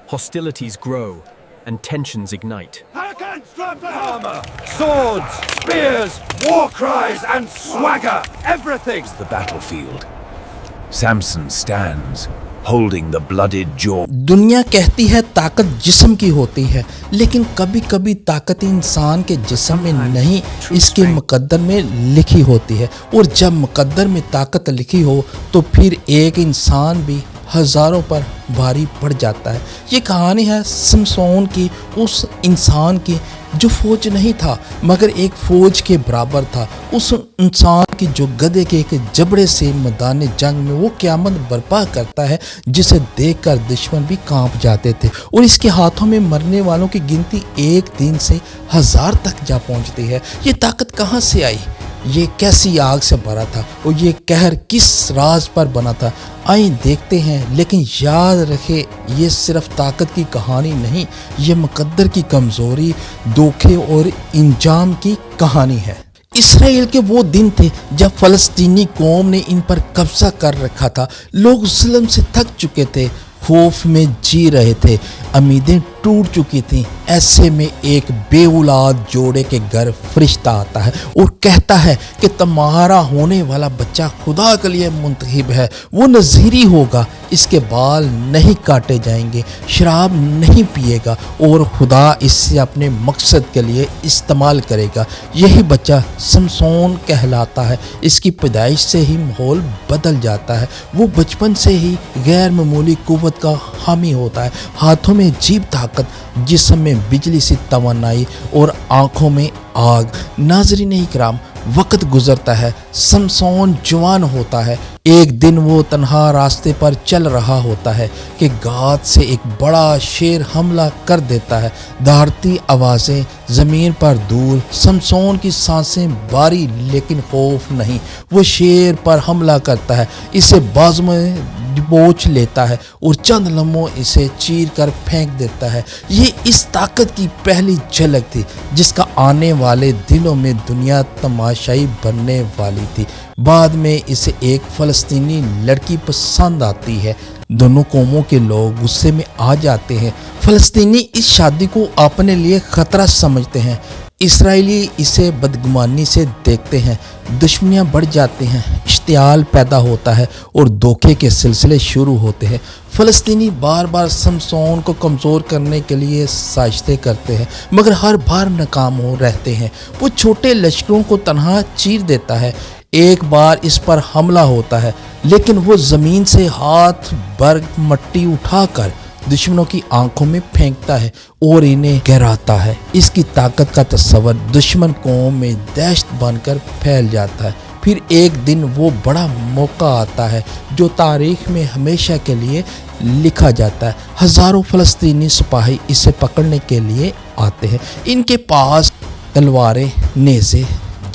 Hostilities grow and tensions ignite. Hurricanes drop the armor! Swords, spears, war cries and swagger! Everything's the battlefield. Samson stands, holding the blooded jaw. दुनिया कहती है ताकत जिस्म की होती है, लेकिन कभी कभी ताकत इंसान के जिस्म में नहीं, इसके मुकद्दर में लिखी होती है। और जब मुकद्दर में ताकत लिखी हो तो फिर एक इंसान भी हज़ारों पर भारी पड़ जाता है। ये कहानी है समसोन की, उस इंसान की जो फौज नहीं था मगर एक फौज के बराबर था, उस इंसान की जो गधे के एक जबड़े से मैदान जंग में वो क़यामत बर्पा करता है, जिसे देखकर दुश्मन भी कांप जाते थे। और इसके हाथों में मरने वालों की गिनती एक दिन से 1000 तक जा पहुंचती है। ये ताकत कहाँ से आई? ये कैसी आग से भरा था और ये कहर किस राज पर बना था? आइए देखते हैं। लेकिन याद रखें, ये सिर्फ ताकत की कहानी नहीं, ये मुकद्दर की कमज़ोरी, धोखे और इंजाम की कहानी है। इसराइल के वो दिन थे जब फ़लस्तीनी कौम ने इन पर कब्ज़ा कर रखा था। लोग जुल्म से थक चुके थे, खौफ में जी रहे थे, उम्मीदें टूट चुकी थीं। ऐसे में एक बेऔलाद जोड़े के घर फरिश्ता आता है और कहता है कि तुम्हारा होने वाला बच्चा खुदा के लिए मुंतखब है, वो नज़ीरी होगा, इसके बाल नहीं काटे जाएंगे, शराब नहीं पिएगा और खुदा इससे अपने मकसद के लिए इस्तेमाल करेगा। यही बच्चा समसोन कहलाता है। इसकी पैदाइश से ही माहौल बदल जाता है। वो बचपन से ही गैर मामूली कुव्वत का हामी होता है, हाथों में अजीब ताकत, जिस्म में बिजली सी तवानाई और आँखों में आग। नाज़रीन इकराम, वक्त गुजरता है, समसोन जवान होता है। एक दिन वो तन्हा रास्ते पर चल रहा होता है कि गात से एक बड़ा शेर हमला कर देता है। दहाड़ती आवाज़ें, ज़मीन पर धूल, समसोन की सांसें भारी, लेकिन खौफ नहीं। वो शेर पर हमला करता है, इसे बाजू में दबोच लेता है और चंद लम्हों इसे चीर कर फेंक देता है। ये इस ताकत की पहली झलक थी जिसका आने वाले दिनों में दुनिया तमाशाई बनने वाली थी। बाद में इसे एक फ़लस्तीनी लड़की पसंद आती है। दोनों कौमों के लोग गुस्से में आ जाते हैं। फ़लस्तीनी इस शादी को अपने लिए ख़तरा समझते हैं, इसराइली इसे बदगुमानी से देखते हैं। दुश्मनियाँ बढ़ जाती हैं, इश्तियाल पैदा होता है और धोखे के सिलसिले शुरू होते हैं। फ़लस्तीनी बार बार समसोन को कमज़ोर करने के लिए साजिशें करते हैं, मगर हर बार नाकाम हो रहते हैं। वो छोटे लश्करों को तनहा चीर देता है। एक बार इस पर हमला होता है, लेकिन वो ज़मीन से हाथ भर मट्टी उठाकर दुश्मनों की आंखों में फेंकता है और इन्हें गिराता है। इसकी ताकत का तस्वर दुश्मन कौम में दहशत बनकर फैल जाता है। फिर एक दिन वो बड़ा मौका आता है जो तारीख में हमेशा के लिए लिखा जाता है। हज़ारों फ़लस्तीनी सिपाही इसे पकड़ने के लिए आते हैं। इनके पास तलवारें, नेज़े,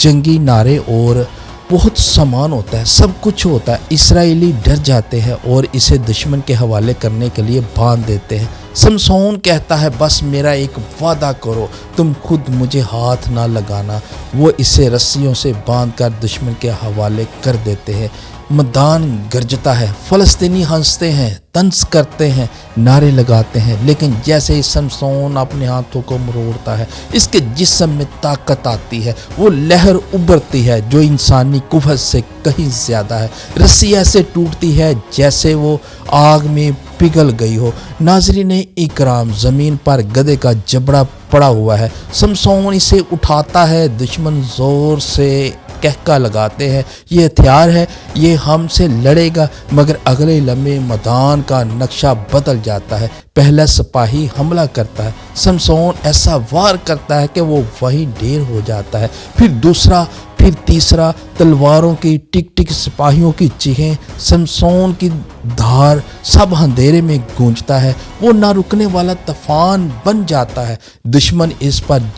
जंगी नारे और बहुत सामान होता है, सब कुछ होता है। इसराइली डर जाते हैं और इसे दुश्मन के हवाले करने के लिए बांध देते हैं। समसोन कहता है, बस मेरा एक वादा करो, तुम खुद मुझे हाथ ना लगाना। वो इसे रस्सियों से बांधकर दुश्मन के हवाले कर देते हैं। मैदान गरजता है, फ़लस्तीनी हंसते हैं, तंज करते हैं, नारे लगाते हैं। लेकिन जैसे ही समसोन अपने हाथों को मरोड़ता है, इसके जिस्म में ताकत आती है। वो लहर उभरती है जो इंसानी कुव्वत से कहीं ज़्यादा है। रस्सी ऐसे टूटती है जैसे वो आग में पिघल गई हो। नाज़रीन इकराम, ज़मीन पर गधे का जबड़ा पड़ा हुआ है। समसोन इसे उठाता है। दुश्मन ज़ोर से कहका लगाते हैं, ये हथियार है, ये हमसे लड़ेगा। मगर अगले लम्हे मैदान का नक्शा बदल जाता है। पहला सिपाही हमला करता है, समसोन ऐसा वार करता है कि वो वहीं ढेर हो जाता है। फिर दूसरा, फिर तीसरा, तलवारों की टिक टिक, सिपाहियों की चीखें, समसोन की धार, सब अंधेरे में गूंजता है। वो ना रुकने वाला तूफान बन जाता है। दुश्मन इस पर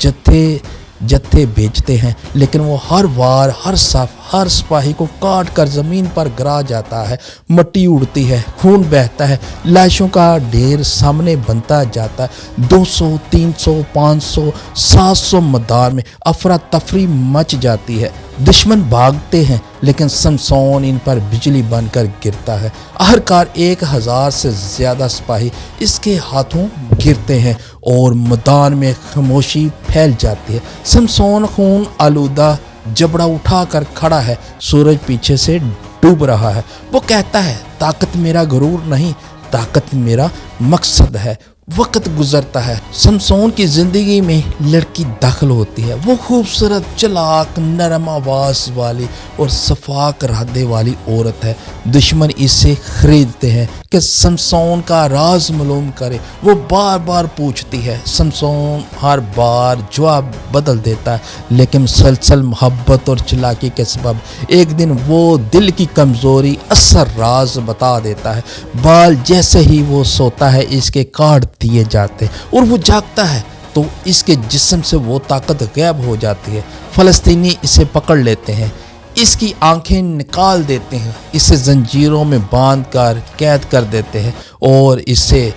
जत्थे भेजते हैं, लेकिन वो हर वार, हर साफ, हर सिपाही को काट कर ज़मीन पर गिरा जाता है। मिट्टी उड़ती है, खून बहता है, लाशों का ढेर सामने बनता जाता है। 200, 300, 500, 700 मैदान में अफरा तफरी मच जाती है। दुश्मन भागते हैं लेकिन समसोन इन पर बिजली बनकर गिरता है। आखिरकार 1000 से ज़्यादा सिपाही इसके हाथों गिरते हैं और मैदान में खामोशी फैल जाती है। समसोन खून आलूदा जबड़ा उठाकर खड़ा है, सूरज पीछे से डूब रहा है। वो कहता है, ताकत मेरा गुरूर नहीं, ताकत मेरा मकसद है। वक्त गुजरता है, समसोन की ज़िंदगी में लड़की दाखिल होती है। वो खूबसूरत, चालाक, नरम आवाज़ वाली और शफाक इरादे वाली औरत है। दुश्मन इसे खरीदते हैं कि समसोन का राज मालूम करे। वो बार बार पूछती है, समसोन हर बार जवाब बदल देता है, लेकिन मुसलसल मोहब्बत और चालाकी के सबब एक दिन वो दिल की कमज़ोरी असर राज बता देता है। बाल जैसे ही वो सोता है इसके काट दिए जाते और वो जागता है तो इसके जिस्म से वो ताकत गायब हो जाती है। फ़लस्तीनी इसे पकड़ लेते हैं, इसकी आंखें निकाल देते हैं, इसे जंजीरों में बांध कर कैद कर देते हैं और इसे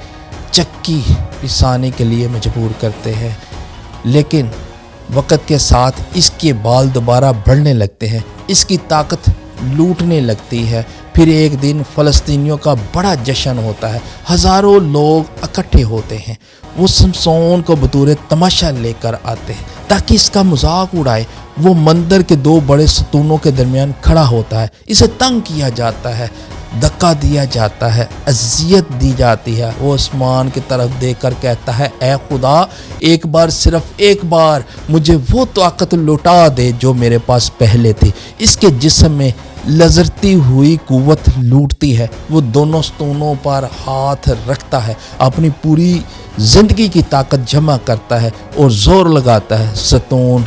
चक्की पिसाने के लिए मजबूर करते हैं। लेकिन वक़्त के साथ इसके बाल दोबारा बढ़ने लगते हैं, इसकी ताकत लूटने लगती है। फिर एक दिन फ़लस्तीनियों का बड़ा जश्न होता है, हज़ारों लोग इकट्ठे होते हैं। वो समसोन को बतौर तमाशा लेकर आते हैं ताकि इसका मजाक उड़ाए। वो मंदिर के 2 बड़े सतूनों के दरमियान खड़ा होता है, इसे तंग किया जाता है, धक्का दिया जाता है, अजियत दी जाती है। वो आसमान की तरफ देखकर कहता है, ऐ खुदा, एक बार, सिर्फ एक बार मुझे वो ताकत लौटा दे जो मेरे पास पहले थी। इसके जिस्म में लजरती हुई कुव्वत लूटती है। वो दोनों सतूनों पर हाथ रखता है, अपनी पूरी ज़िंदगी की ताकत जमा करता है और ज़ोर लगाता है। सतून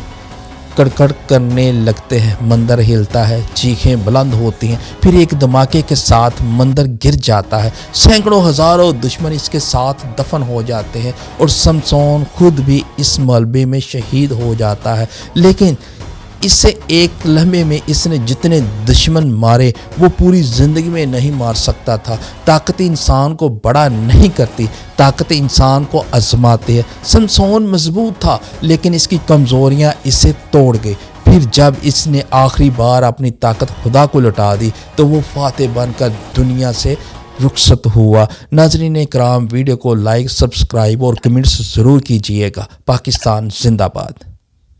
कड़कड़ करने लगते हैं, मंदिर हिलता है, चीखें बुलंद होती हैं। फिर एक धमाके के साथ मंदिर गिर जाता है। सैकड़ों हज़ारों दुश्मन इसके साथ दफन हो जाते हैं और समसोन खुद भी इस मलबे में शहीद हो जाता है। लेकिन इससे एक लम्हे में इसने जितने दुश्मन मारे वो पूरी ज़िंदगी में नहीं मार सकता था। ताकत इंसान को बड़ा नहीं करती, ताकत इंसान को आजमाती है। समसोन मजबूत था लेकिन इसकी कमज़ोरियाँ इसे तोड़ गई। फिर जब इसने आखिरी बार अपनी ताकत खुदा को लौटा दी तो वो फातेह बनकर दुनिया से रुखसत हुआ। नाज़रीन इकराम, वीडियो को लाइक, सब्सक्राइब और कमेंट्स ज़रूर कीजिएगा। पाकिस्तान जिंदाबाद।